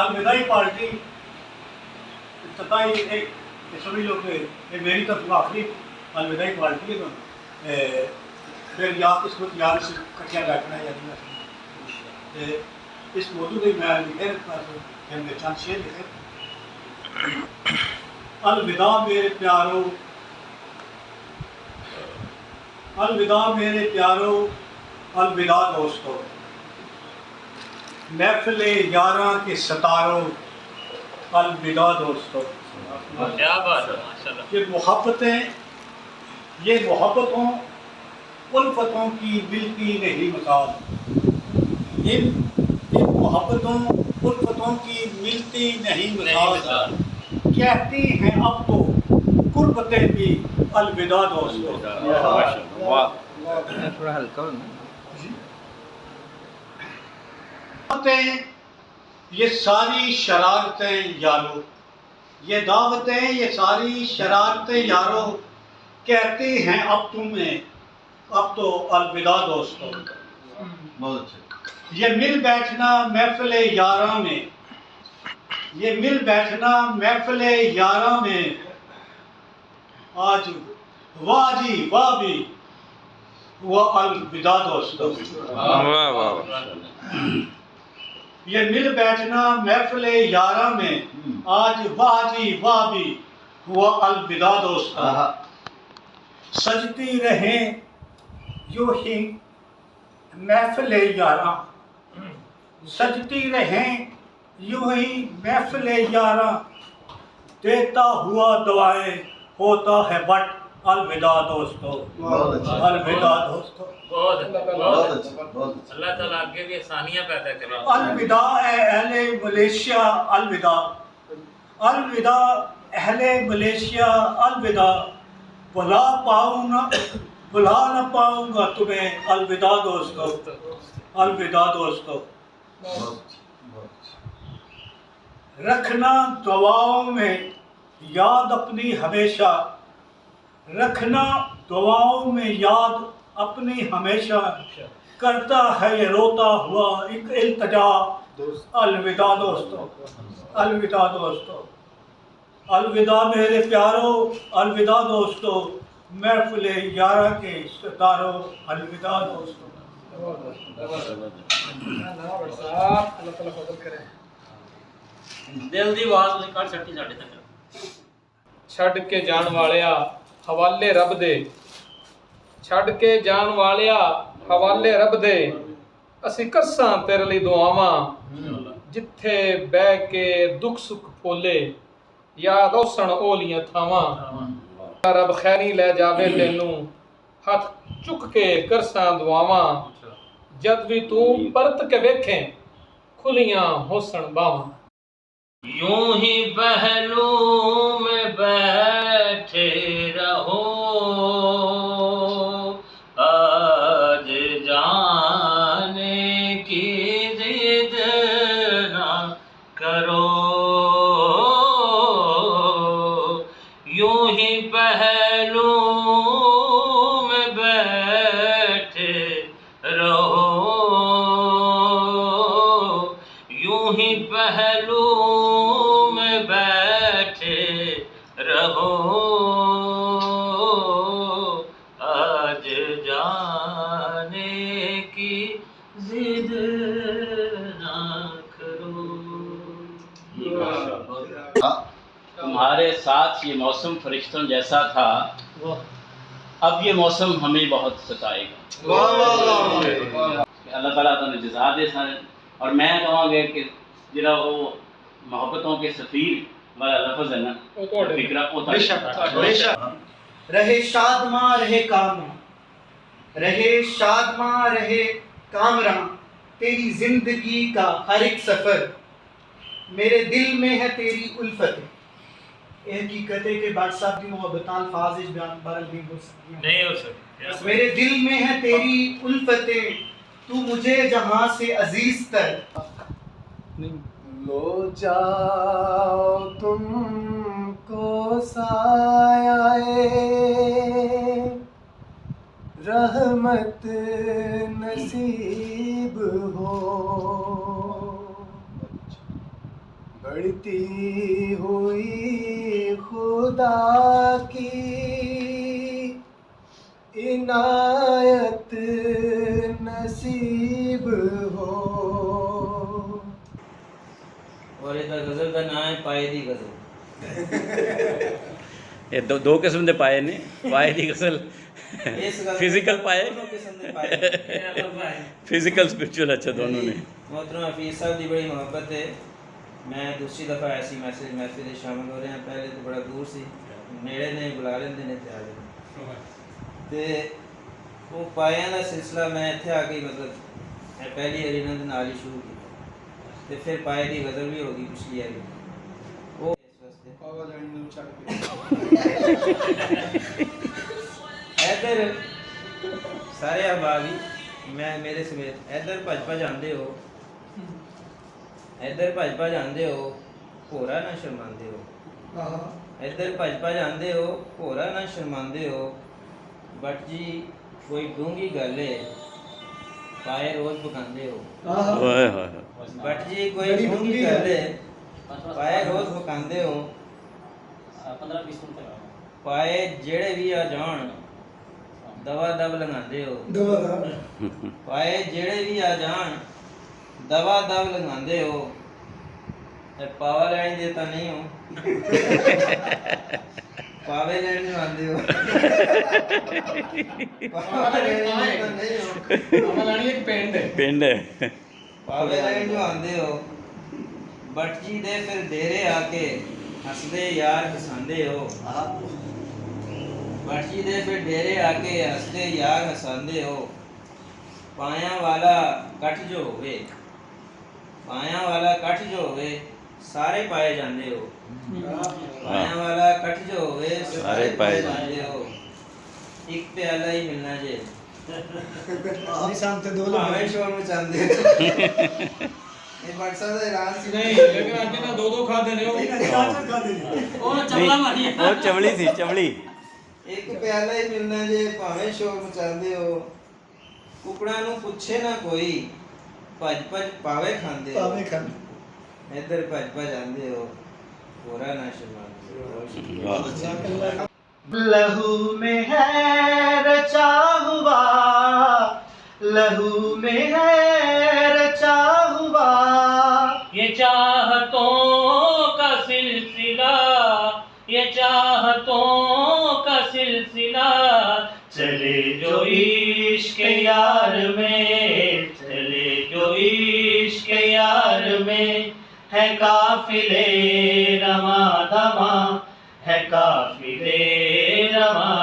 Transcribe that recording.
अलविदाई party इफ्तिताई एक सभी लोग ये मेरी तरफ आखिरी अलविदाई पार्टी है तो फिर या इसको याद से कटिया बैठना है या इस मौजू में मैं लिखे मेरे चंद शेर लिखे। अलविदा मेरे प्यारो, अलविदा मेरे प्यारो, अलविदा दोस्तों, महफिले यारा के सतारो, अलविदा दोस्तों। क्या बात है माशाल्लाह। ये मोहब्बतें, ये मोहब्बतों उल्फतों की मिलती नहीं मिसाल, इन मोहब्बतों उल्फतों की मिलती नहीं मिसाल, कहती हैं अब तो कुर्बतें भी अलविदा दोस्तों। थोड़ा हल्का हो ना। ये सारी शरारतें यारो, ये दावतें, ये सारी शरारतें यारो, कहती हैं अब तुम्हें अब तो अलविदा दोस्तों। बहुत अच्छा। ये मिल बैठना महफिले यारा में, ये मिल बैठना महफिले यारा में, आज वाह जी वाह भी हुआ अलविदा दोस्तों। वाह वाह। ये मिल बैठना महफिले यारा में, आज वाह जी वाह भी हुआ अलविदा दोस्तों। सजती रहें यूं ही महफिले यारा, सजती रहें यूं ही महफिले यारा, देता हुआ दुआएं होता है बट अलविदा दोस्तों। अलविदा दोस्तों। बहुत बहुत अच्छा। अल्लाह ताला आगे भी आसानियां पैदा करे। अलविदा अहले मलेशिया, अलविदा, अलविदा अहले मलेशिया, अलविदा, भुला न पाऊंगा तुम्हें अलविदा दोस्तों। अलविदा दोस्तों। रखना दुआओं में याद अपनी हमेशा, रखना दुआओं में याद अपनी हमेशा, करता है ये रोता हुआ एक इल्तिजा अलविदा दोस्तों। अलविदा दोस्तों। अलविदा मेरे प्यारो, अलविदा दोस्तों, महफिले यारा के सितारों, अलविदा दोस्तों। दिल दी आवाज ਤੁਸੀਂ ਕੱਢ ਛੱਡੀ ਸਾਡੇ ਤੱਕ। ਛੱਡ ਕੇ ਜਾਣ ਵਾਲਿਆ ਹਵਾਲੇ ਰੱਬ ਦੇ, ਛੱਡ ਕੇ ਜਾਣ ਵਾਲਿਆ ਹਵਾਲੇ ਰੱਬ ਦੇ, ਅਸੀਂ ਕਰਸਾਂ ਤੇਰੇ ਲਈ ਦੁਆਵਾਂ, ਜਿੱਥੇ ਬਹਿ ਕੇ ਦੁੱਖ ਸੁੱਖ ਫੋਲੇ, ਯਾਦ ਔਸਣ ਓਲੀਆਂ ਥਾਵਾਂ, ਰੱਬ ਖੈਰੀ ਲੈ ਜਾਵੇ ਤੈਨੂੰ, ਹੱਥ ਚੁੱਕ ਕੇ ਕਰਸਾਂ ਦੁਆਵਾਂ, ਜਦ ਵੀ ਤੂੰ ਪਰਤ ਕੇ ਵੇਖੇ ਖੁੱਲੀਆਂ ਹੋਸਣ ਬਾਵਾਂ। यूं ही पहलू में बैठे रहो, आज जाने की जिद ना करो, यूं ही पहलू में बैठे रहो, यूं ही पहलू रहो, आज जाने की जिद ना करो। तुम्हारे साथ ये मौसम फरिश्तों जैसा था, अब ये मौसम हमें बहुत सताएगा। अल्लाह ताला तो जज़ा दे सारे। और मैं कहूँगा कि जिला वो मोहब्बतों के सफ़ीर वाला लफ्ज़ है ना, फिक्रा रहे शादमा रहे कामरा, रहे शादमा रहे कामरा, तेरी जिंदगी का हर एक सफर, मेरे दिल में है तेरी उल्फत। ये हकीकत है कि बाट साहब की मोहब्बत अल्फाज बयान बरल नहीं हो सकती, नहीं हो सकती। मेरे दिल में है तेरी उल्फतें, तू मुझे जहां से अजीज तर। लो जाओ तुमको सायाए रहमत नसीब हो, बढ़ती हुई खुदा की इनायत नसीब हो। और ਇਹਦਾ ਗਜ਼ਲ ਦਾ ਨਾਮ ਹੈ ਪਾਏ ਦੀ ਗਜ਼ਲ। ਇਹ ਦੋ ਕਿਸਮ ਦੇ ਪਾਏ ਨੇ, ਪਾਏ ਦੀ ਗਜ਼ਲ, ਇਸ ਗਜ਼ਲ ਫਿਜ਼ੀਕਲ ਪਾਏ, ਦੋਨੋਂ ਕਿਸਮ ਦੇ ਪਾਏ। ਫਿਜ਼ੀਕਲ ਸਪਿਰਚੁਅਲ, ਅੱਛਾ ਦੋਨੋਂ ਨੇ। मोहतरम हफीज़ साहब की बड़ी मोहब्बत है। मैं दूसरी दफ़ा ऐसी मैसेज महफिल शामिल हो रहे हैं। पहले तो बड़ा दूर सी, नेड़े ने बुला लेंदे ने ते आ जाते ते वो पाया का सिलसिला मैं इत्थे आ गई, मतलब मैं पहली बारी इन्हां दे नाल ही शुरू किया ते फिर पाए की गज़ल भी हो गई पिछली बारी। वो इस वास्ते पावा जाने ਨੂੰ ਛੱਡ के इधर सारे अहबाब ही मैं मेरे समेत इधर भज आंदे हो, इधर भज आंदे हो, होरा ना शर्मांदे हो। इधर भज आंदे हो, होरा ना शर्मांदे हो। बट जी कोई डूंगी गल है, पाए रोज पकांदे हो। ਓਏ ਹੋਏ बट जी कोई डूंगी गल है, पाए रोज पकांदे हो। 15-20 मिनट तक पाए जेड़े भी आ जान दवा दब लगांदे हो। पाए जेड़े भी आ जान दवा दब लगांदे हो। ते पावा लैन देता नहीं हो, पावे लैन नहीं आंदे हो। पावा लैन देता नहीं हो, ਮਲਾਣੀ ਇੱਕ ਪਿੰਡ ਹੈ। ਪਿੰਡ ਹੈ। पावे लैन जो आंदे हो। बट जी दे फिर डेरे आके हसदे यार हसांदे हो। बट जी दे फिर डेरे आके हसदे यार हसांदे हो। पाया वाला कट जो होवे, पाया वाला कट जो होवे सारे पाए जांदे हो। पाया वाला कट जो होवे सारे पाए जांदे हो। एक प्याला ही मिलना जे ਨਿਸ਼ਾਨ ਤੇ ਦੋ भावें शोर मचांदे हो। ये बक्सा ਦਾ ਐਲਾਨ ਸੀ। ਨਹੀਂ ਲੇਕਿਨ ਅੱਜ ਨਾ ਦੋ ਖਾਦੇ ਨੇ ਉਹ। ਉਹ ਚਵਲਾ ਮਾਰੀ ਉਹ ਚਵਲੀ ਸੀ, ਚਵਲੀ। ਇੱਕ ਪਿਆਲਾ ਹੀ ਮਿਲਣਾ ਜੇ ਭਾਵੇਂ ਸ਼ੋਰ ਮਚਾਉਂਦੇ ਹੋ। ਕੁਕੜਾਂ ਨੂੰ ਪੁੱਛੇ ਨਾ ਕੋਈ, ਭੱਜ ਪਾਵੇ ਖਾਂਦੇ ਹੋ। ਪਾਵੇ ਖਾਂ ਇੱਧਰ ਭੱਜ ਆਂਦੇ ਹੋ, ਹੋਰਾ ਨਾ ਸ਼ਰਮਾਂਦੇ ਹੋ। लहू में है रचा हुआ, लहू में है रचा हुआ। ये चाहतों का सिलसिला, ये चाहतों का सिलसिला चले जो इश्क यार में, चले जो इश्क यार में। है काफिले रमा धमा, है काफिले रमा